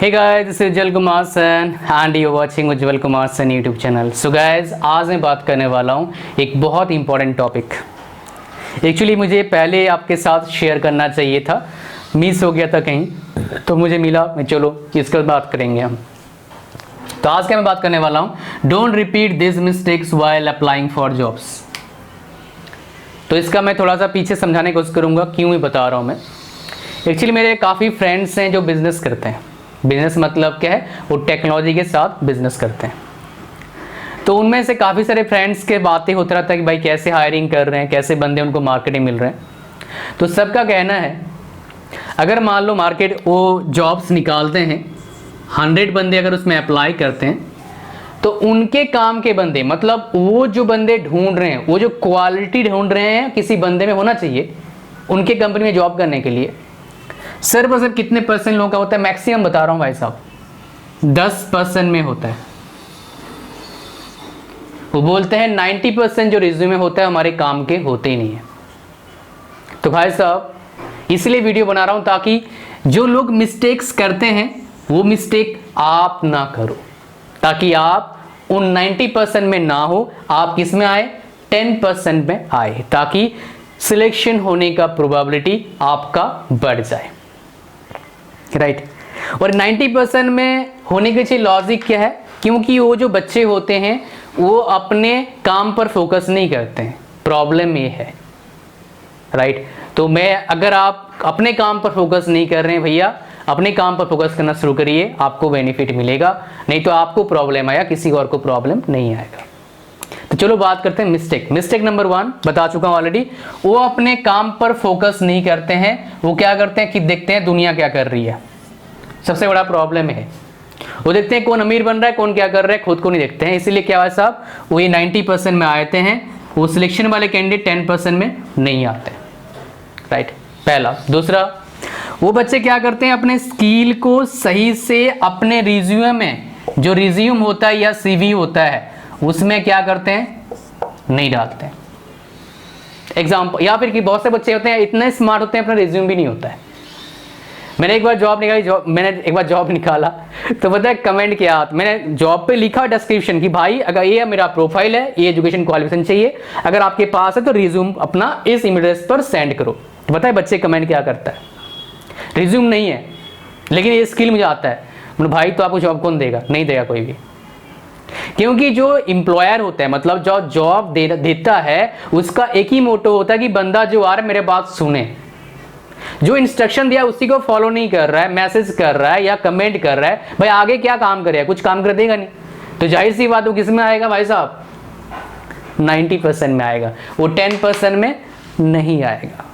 Hey guys, this is Ujjwal Kumar Sen and you're watching Ujjwal Kumar Sen YouTube channel. So guys, आज मैं बात करने वाला हूँ एक बहुत इंपॉर्टेंट टॉपिक। एक्चुअली मुझे पहले आपके साथ शेयर करना चाहिए था, मिस हो गया था कहीं, तो मुझे मिला, मैं चलो इसका बात करेंगे हम। तो आज क्या मैं बात करने वाला हूँ, don't repeat this mistakes while applying for jobs. तो इसका मैं थोड़ा सा पीछे समझाने की कोशिश करूँगा, क्यों ही बता रहा हूँ मैं। एक्चुअली मेरे काफ़ी फ्रेंड्स हैं जो बिज़नेस करते हैं। बिज़नेस मतलब क्या है, वो टेक्नोलॉजी के साथ बिज़नेस करते हैं। तो उनमें से काफ़ी सारे फ्रेंड्स के बातें होता रहता है कि भाई कैसे हायरिंग कर रहे हैं, कैसे बंदे उनको मार्केटिंग मिल रहे हैं। तो सबका कहना है, अगर मान लो मार्केट वो जॉब्स निकालते हैं, 100 बंदे अगर उसमें अप्लाई करते हैं, तो उनके काम के बंदे, मतलब वो जो बंदे ढूंढ रहे हैं, वो जो क्वालिटी ढूंढ रहे हैं किसी बंदे में होना चाहिए उनके कंपनी में जॉब करने के लिए, सिर्फ और सिर्फ कितने परसेंट लोगों का होता है, मैक्सिमम बता रहा हूं भाई साहब, 10% में होता है। वो बोलते हैं 90% जो रिज्यूमे होता है हमारे काम के होते ही नहीं है। तो भाई साहब इसलिए वीडियो बना रहा हूं ताकि जो लोग मिस्टेक्स करते हैं वो मिस्टेक आप ना करो, ताकि आप उन 90% में ना हो, आप किस में आए, 10% में आए, ताकि सिलेक्शन होने का प्रोबेबिलिटी आपका बढ़ जाए, राइट। और 90% में होने के पीछे लॉजिक क्या है, क्योंकि वो जो बच्चे होते हैं वो अपने काम पर फोकस नहीं करते हैं, प्रॉब्लम ये है, राइट। तो मैं, अगर आप अपने काम पर फोकस नहीं कर रहे हैं भैया, अपने काम पर फोकस करना शुरू करिए, आपको बेनिफिट मिलेगा, नहीं तो आपको प्रॉब्लम आया, किसी और को प्रॉब्लम नहीं आएगा। तो चलो बात करते हैं मिस्टेक नंबर 1 बता चुका हूं ऑलरेडी। वो अपने काम पर फोकस नहीं करते हैं, वो क्या करते हैं कि देखते हैं दुनिया क्या कर रही है। सबसे बड़ा प्रॉब्लम है, वो देखते हैं कौन अमीर बन रहा है, कौन क्या कर रहा है, खुद को नहीं देखते हैं। इसीलिए क्या है साहब, वो ये 90% में आते हैं, वो सिलेक्शन वाले कैंडिडेट 10% में नहीं आते, राइट। पहला। दूसरा, वो बच्चे क्या करते हैं, अपने स्किल को सही से अपने रिज्यूमे में, जो रिज्यूम होता है या सीवी होता है, उसमें क्या करते हैं, नहीं डालते हैं। एग्जाम्पल, या फिर कि बहुत से बच्चे होते हैं इतने स्मार्ट होते हैं, अपना रिज्यूम भी नहीं होता है। मैंने एक बार जॉब निकाला तो पता है कमेंट किया, मैंने जॉब पे लिखा डिस्क्रिप्शन कि भाई अगर ये मेरा प्रोफाइल है, ये एजुकेशन क्वालिफिकेशन चाहिए, अगर आपके पास है तो रिज्यूम अपना इस ईमेल एड्रेस पर सेंड करो। तो पता है बच्चे कमेंट क्या करता है, रिज्यूम नहीं है लेकिन ये स्किल मुझे आता है। मतलब भाई तो आपको जॉब कौन देगा, नहीं देगा कोई भी, क्योंकि जो एम्प्लॉयर होता है, मतलब जो जॉब देता है, उसका एक ही मोटो होता है कि बंदा जो आ रहा है मेरे बात सुने। जो इंस्ट्रक्शन दिया उसी को फॉलो नहीं कर रहा है, मैसेज कर रहा है या कमेंट कर रहा है, भाई आगे क्या काम करेगा, कुछ काम कर देगा नहीं। तो जाहिर सी बात, वो किस में आएगा भाई साहब, 90% में आएगा, वो 10% में नहीं आएगा।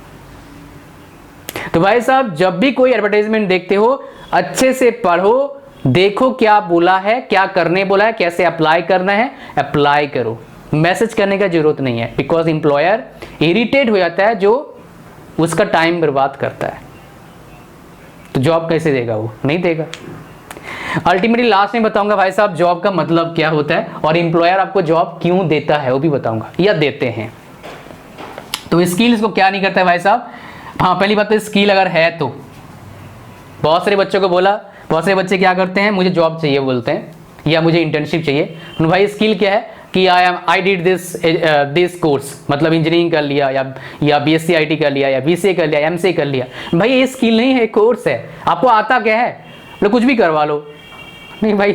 तो भाई साहब जब भी कोई एडवर्टाइजमेंट देखते हो, अच्छे से पढ़ो, देखो क्या बोला है, क्या करने बोला है, कैसे अप्लाई करना है, अप्लाई करो। मैसेज करने का जरूरत नहीं है, बिकॉज एम्प्लॉयर इरिटेट हो जाता है जो उसका टाइम बर्बाद करता है। तो जॉब कैसे देगा, वो नहीं देगा। अल्टीमेटली लास्ट में बताऊंगा भाई साहब जॉब का मतलब क्या होता है, और एम्प्लॉयर आपको जॉब क्यों देता है वो भी बताऊंगा, या देते हैं। तो स्किल्स को क्या नहीं करता है भाई साहब। हाँ, पहली बात तो स्किल अगर है तो, बहुत सारे बच्चों को बोला, बहुत सारे बच्चे क्या करते हैं, मुझे जॉब चाहिए बोलते हैं, या मुझे इंटर्नशिप चाहिए। भाई स्किल क्या है कि आई डिड दिस कोर्स, मतलब इंजीनियरिंग कर लिया, या BSc IT कर लिया, या BCA कर लिया, MCA कर लिया। भाई ये स्किल नहीं है, कोर्स है। आपको आता क्या है, मतलब कुछ भी करवा लो। नहीं भाई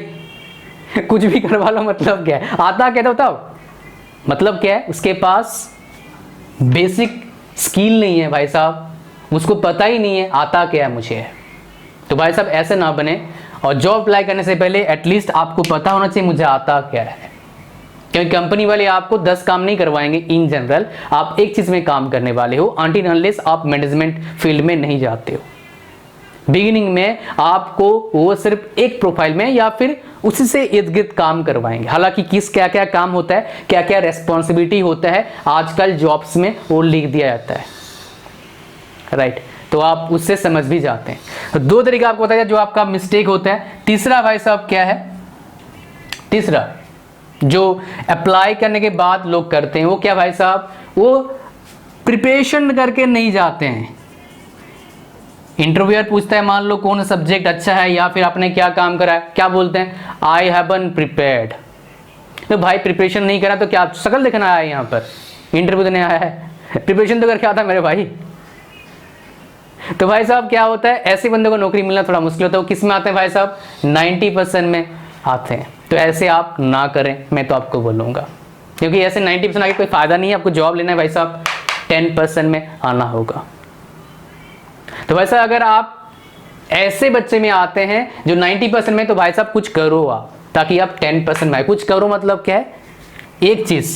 कुछ भी करवा लो मतलब क्या है, आता क्या, तो बताओ मतलब क्या है। उसके पास बेसिक स्किल नहीं है भाई साहब, उसको पता ही नहीं है आता क्या है मुझे। तो भाई साहब ऐसे ना बने, और जॉब अप्लाई करने से पहले एटलीस्ट आपको पता होना चाहिए मुझे आता क्या है, क्योंकि कंपनी वाले आपको 10 काम नहीं करवाएंगे। इन जनरल आप एक चीज में काम करने वाले हो, अनटिल अनलेस आप मैनेजमेंट फील्ड में नहीं जाते हो। बिगिनिंग में आपको वो सिर्फ एक प्रोफाइल में या फिर उसी से इर्द गिर्द काम करवाएंगे। हालांकि किस क्या क्या काम होता है, क्या क्या रेस्पॉन्सिबिलिटी होता है, आजकल जॉब्स में वो लिख दिया जाता है, राइट। तो आप उससे समझ भी जाते हैं। तो 2 तरीका आपको बताया जो आपका मिस्टेक होता है। तीसरा भाई साहब क्या है, तीसरा जो अप्लाई करने के बाद लोग करते हैं, वो क्या भाई साहब, वो प्रिपरेशन करके नहीं जाते हैं। इंटरव्यूअर पूछता है मान लो कौन सा सब्जेक्ट अच्छा है या फिर आपने क्या काम करा है, क्या बोलते हैं, आई हैवन प्रिपेयर्ड। तो भाई प्रिपरेशन नहीं करा तो क्या शकल देखना आया है यहाँ पर, इंटरव्यू देने आया है, प्रिपरेशन तो करके आता मेरे भाई। तो भाई साहब क्या होता है, ऐसे बंदे को नौकरी मिलना थोड़ा मुश्किल होता है। वो किस में आते हैं भाई साहब, 90% में आते हैं। तो ऐसे आप ना करें, मैं तो आपको बोलूँगा, क्योंकि ऐसे 90% आगे कोई फायदा नहीं है। आपको जॉब लेना है भाई साहब, 10% में आना होगा। तो भाई साहब अगर आप ऐसे बच्चे में आते हैं जो 90% में, तो भाई साहब कुछ करो आप, ताकि आप 10% में आए। कुछ करो मतलब क्या है, एक चीज,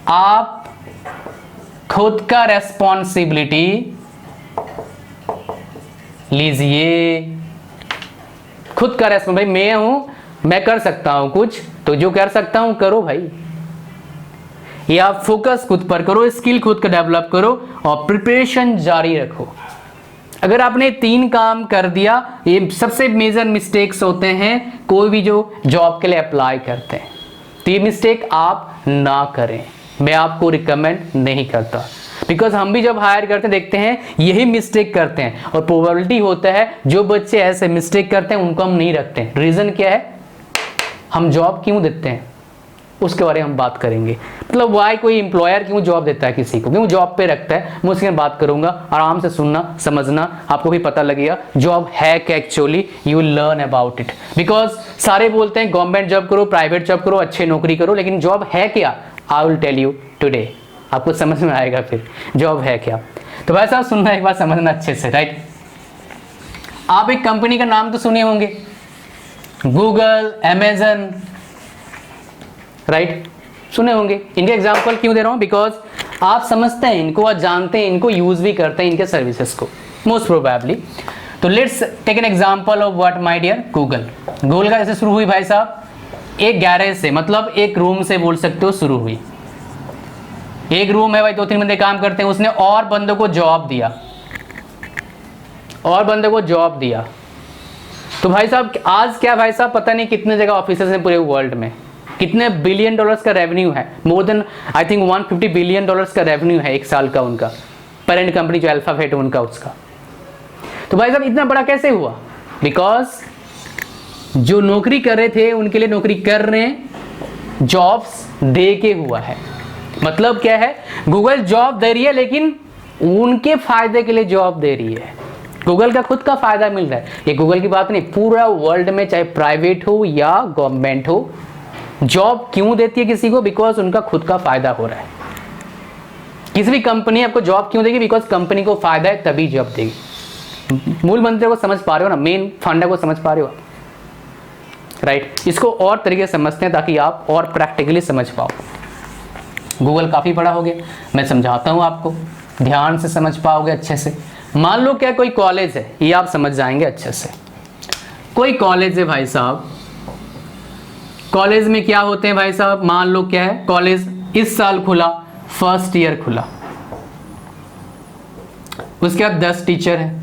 आप खुद का रेस्पॉन्सिबिलिटी लीजिए। खुद का रेस्पॉन्सिबिलिटी, मैं हूं, मैं कर सकता हूं कुछ, तो जो कर सकता हूं करो भाई। ये आप फोकस खुद पर करो, स्किल खुद का डेवलप करो और प्रिपरेशन जारी रखो। अगर आपने 3 काम कर दिया, ये सबसे मेजर मिस्टेक्स होते हैं कोई भी जो जॉब के लिए अप्लाई करते हैं। तो ये मिस्टेक आप ना करें, मैं आपको रिकमेंड नहीं करता। बिकॉज हम भी जब हायर करते देखते हैं यही मिस्टेक करते हैं, और प्रोबेबिलिटी होता है जो बच्चे ऐसे मिस्टेक करते हैं उनको हम नहीं रखते हैं। रीज़न क्या है, हम जॉब क्यों देते हैं उसके बारे में हम बात करेंगे। मतलब वाई कोई एम्प्लॉयर क्यों जॉब देता है किसी को, क्यों जॉब पे रखता है, मैं उसके बारे में बात करूंगा। आराम से सुनना, समझना, आपको भी पता लगेगा जॉब है क्या actually, you learn about it. Because सारे बोलते हैं गवर्नमेंट जॉब करो, प्राइवेट जॉब करो, अच्छे नौकरी करो, लेकिन जॉब है क्या, I will tell you today, आपको समझ में आएगा फिर जॉब है क्या। तो भाई साहब सुनना एक बार, समझना अच्छे से, राइट। आप एक कंपनी का नाम तो सुने होंगे, गूगल, अमेजन, राइट, सुने होंगे। इनके एग्जाम्पल क्यों दे रहा हूं, बिकॉज आप समझते हैं इनको और जानते हैं इनको, यूज भी करते हैं इनके सर्विसेज को मोस्ट प्रोबेबली। तो let's take an example of what my dear Google. Google का ऐसे शुरू हुई भाई साहब, एक गैरेज से, मतलब एक रूम से बोल सकते हो शुरू हुई। एक रूम है भाई, 2-3 बंदे काम करते हैं, उसने और बंदों को जॉब दिया, और बंदों को जॉब दिया। तो भाई साहब आज क्या भाई साहब, पता नहीं कितने जगह ऑफिसर्स हैं पूरे वर्ल्ड में, कितने बिलियन डॉलर्स का रेवेन्यू है, more than I think 150 billion dollars का रेवेन्यू है एक साल का उनका, पेरेंट कंपनी जो अल्फाबेट है उनका, उसका। तो भाई साहब इतना बड़ा कैसे हुआ, बिकॉज जो नौकरी कर रहे थे उनके लिए नौकरी कर रहे हैं, जॉब्स दे के हुआ है। मतलब क्या है, गूगल जॉब दे रही है लेकिन उनके फायदे के लिए जॉब दे रही है, गूगल का खुद का फायदा मिल रहा है। ये गूगल की बात नहीं, पूरा वर्ल्ड में चाहे प्राइवेट हो या गवर्नमेंट हो, जॉब क्यों देती है किसी को, बिकॉज उनका खुद का फायदा हो रहा है। किसी भी कंपनी आपको जॉब क्यों देगी, बिकॉज कंपनी को फायदा है तभी जॉब देगी। मूल मंत्र को समझ पा रहे हो ना, मेन फंडा को समझ पा रहे हो, राइट। इसको और तरीके से समझते हैं ताकि आप और प्रैक्टिकली समझ पाओ। गूगल काफी बड़ा हो गया, मैं समझाता हूं आपको, ध्यान से समझ पाओगे अच्छे से। मान लो क्या कोई कॉलेज है, ये आप समझ जाएंगे अच्छे से। कोई कॉलेज है भाई साहब, कॉलेज में क्या होते हैं भाई साहब, मान लो क्या है, कॉलेज इस साल खुला, फर्स्ट ईयर खुला, उसके बाद 10 टीचर है।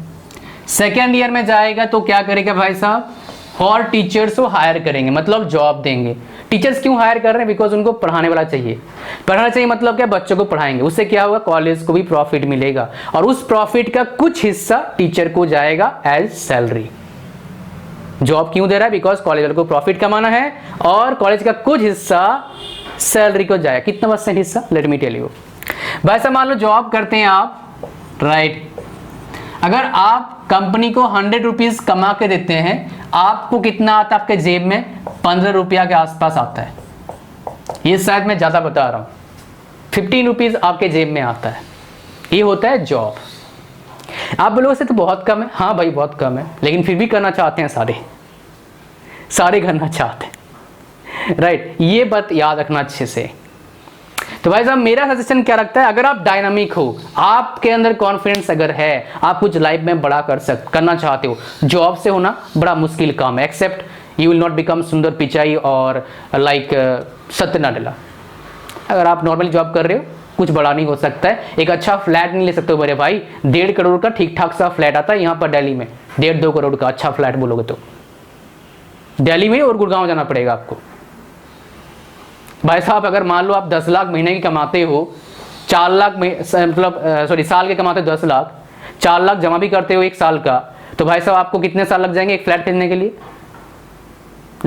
सेकेंड ईयर में जाएगा तो क्या करेगा भाई साहब, और टीचर्स को हायर करेंगे, मतलब जॉब देंगे। टीचर्स क्यों हायर कर रहे हैं, बिकॉज उनको पढ़ाने वाला चाहिए। पढ़ाना चाहिए मतलब क्या, बच्चों को पढ़ाएंगे, उससे क्या होगा, कॉलेज को भी प्रॉफिट मिलेगा, और उस प्रॉफिट का कुछ हिस्सा टीचर को जाएगा एज सैलरी। जॉब क्यों दे रहा है, बिकॉज कॉलेज वाले को प्रॉफिट कमाना है, और कॉलेज का कुछ हिस्सा सैलरी को जाएगा। कितना % हिस्सा, लेट मी टेल यू। भाई साहब मान लो जॉब करते हैं आप, राइट। अगर आप कंपनी को 100 रुपीज कमा के देते हैं, आपको कितना आता है आपके जेब में, 15 रुपया के आसपास आता है। ये शायद मैं ज्यादा बता रहा हूं, 15 रुपीज आपके जेब में आता है। ये होता है जॉब। आप बोलोगे से तो बहुत कम है, हाँ भाई बहुत कम है, लेकिन फिर भी करना चाहते हैं, सारे करना चाहते हैं, राइट। ये बात याद रखना अच्छे से। तो भाई साहब मेरा सजेशन क्या रखता है, अगर आप डायनामिक हो, आपके अंदर कॉन्फिडेंस अगर है, आप कुछ लाइफ में बड़ा करना चाहते हो, जॉब से होना बड़ा मुश्किल काम है, except you will not become Sundar Pichai और लाइक सत्य नाडेला। अगर आप नॉर्मली जॉब कर रहे हो, कुछ बड़ा नहीं हो सकता है। एक अच्छा फ्लैट नहीं ले सकते हो मेरे भाई, 1.5 करोड़ का ठीक ठाक सा फ्लैट आता है यहाँ पर दिल्ली में, 1.5-2 करोड़ का अच्छा फ्लैट बोलोगे तो दिल्ली में, और गुड़गांव जाना पड़ेगा आपको। भाई साहब अगर मान लो आप 10 लाख महीने की कमाते हो, 4 लाख मतलब सॉरी साल के कमाते हो 10 लाख, 4 लाख जमा भी करते हो 1 साल का, तो भाई साहब आपको कितने साल लग जाएंगे एक फ्लैट खरीदने के लिए?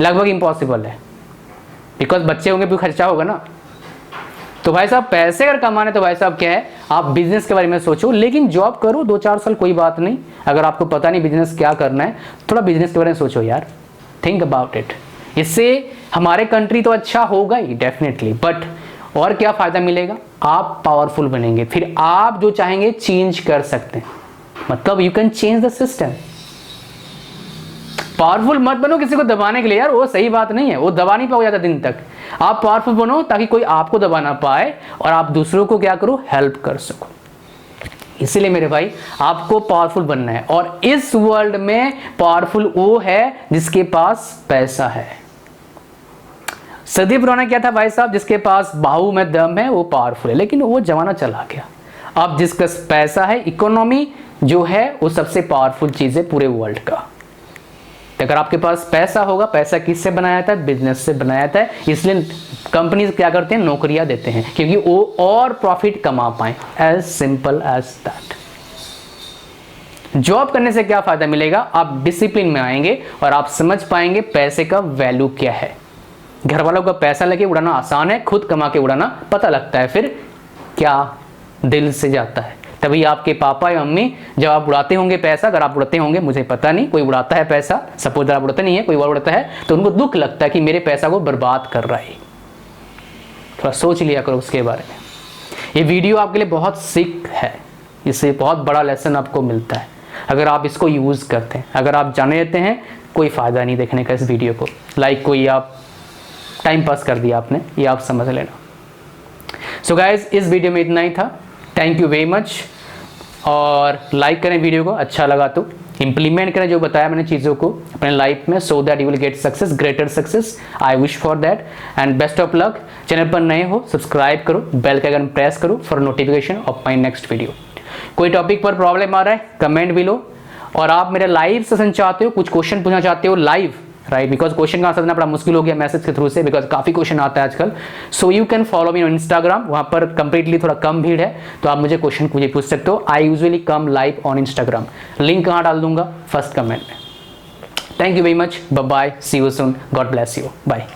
लगभग इम्पॉसिबल है, बिकॉज बच्चे होंगे भी खर्चा होगा ना। तो भाई साहब पैसे अगर कमाने तो भाई साहब क्या है, आप बिजनेस के बारे में सोचो, लेकिन जॉब करो 2-4 साल, कोई बात नहीं। अगर आपको पता नहीं बिजनेस क्या करना है, थोड़ा बिजनेस के बारे में सोचो यार, थिंक अबाउट इट। इससे हमारे कंट्री तो अच्छा होगा ही डेफिनेटली, बट और क्या फायदा मिलेगा? आप पावरफुल बनेंगे, फिर आप जो चाहेंगे चेंज कर सकते हैं, मतलब you can change the system. Powerful मत बनो किसी को दबाने के लिए यार, वो सही बात नहीं है, वो दबा नहीं पाओ ज्यादा दिन तक। आप पावरफुल बनो ताकि कोई आपको दबा ना पाए और आप दूसरों को क्या करो, हेल्प कर सको। इसीलिए मेरे भाई आपको पावरफुल बनना है, और इस वर्ल्ड में पावरफुल वो है जिसके पास पैसा है। सदी पुराना क्या था भाई साहब, जिसके पास बाहु में दम है वो पावरफुल है, लेकिन वो जमाना चला गया। अब जिसका पैसा है, इकोनॉमी जो है वो सबसे पावरफुल चीज है पूरे वर्ल्ड का। अगर आपके पास पैसा होगा, पैसा किससे बनाया जाता है? बिजनेस से बनाया जाता है। इसलिए कंपनीज क्या करते हैं, नौकरियां देते हैं, क्योंकि वो और प्रॉफिट कमा पाए। As simple as that. Job करने से क्या फायदा मिलेगा? आप डिसिप्लिन में आएंगे और आप समझ पाएंगे पैसे का वैल्यू क्या है। घर वालों का पैसा लेके उड़ाना आसान है, खुद कमा के उड़ाना पता लगता है फिर क्या दिल से जाता है। तभी आपके पापा या मम्मी जब आप उड़ाते होंगे पैसा, अगर आप उड़ाते होंगे, मुझे पता नहीं, कोई उड़ाता है पैसा, सपोज आप उड़ाते नहीं है, कोई और उड़ाता है, तो उनको दुख लगता है कि मेरे पैसा को बर्बाद कर रहा है। थोड़ा सोच लिया करो उसके बारे में। ये वीडियो आपके लिए बहुत सीख है, इससे बहुत बड़ा लेसन आपको मिलता है अगर आप इसको यूज करते हैं। अगर आप जाने देते हैं, कोई फायदा नहीं देखने का इस वीडियो को, लाइक कोई आप टाइम पास कर दिया आपने, ये आप समझ लेना। सो गाइज, इस वीडियो में इतना ही था। थैंक यू वेरी मच, और लाइक करें वीडियो को, अच्छा लगा तो इंप्लीमेंट करें जो बताया मैंने चीज़ों को अपने लाइफ में, so that you will get success, greater success. I wish for that and best of luck. Channel पर नए हो सब्सक्राइब करो, बेल का आइकन प्रेस करो for notification of my next video. कोई टॉपिक पर प्रॉब्लम आ रहा है कमेंट भी लो, और आप मेरे लाइव सेशन चाहते हो, कुछ क्वेश्चन पूछना चाहते हो लाइव, राइट, बिकॉज क्वेश्चन का आंसर देना बड़ा मुश्किल हो गया मैसेज के थ्रू से, बिकॉज काफी क्वेश्चन आता है आजकल। So you can follow me on Instagram, वहां पर कंप्लीटली थोड़ा कम भीड़ है, तो आप मुझे क्वेश्चन पूछ सकते हो। I usually come live on Instagram, link कहाँ डाल दूंगा, फर्स्ट कमेंट में। Thank you very much, bye bye, see you soon, God bless you, bye.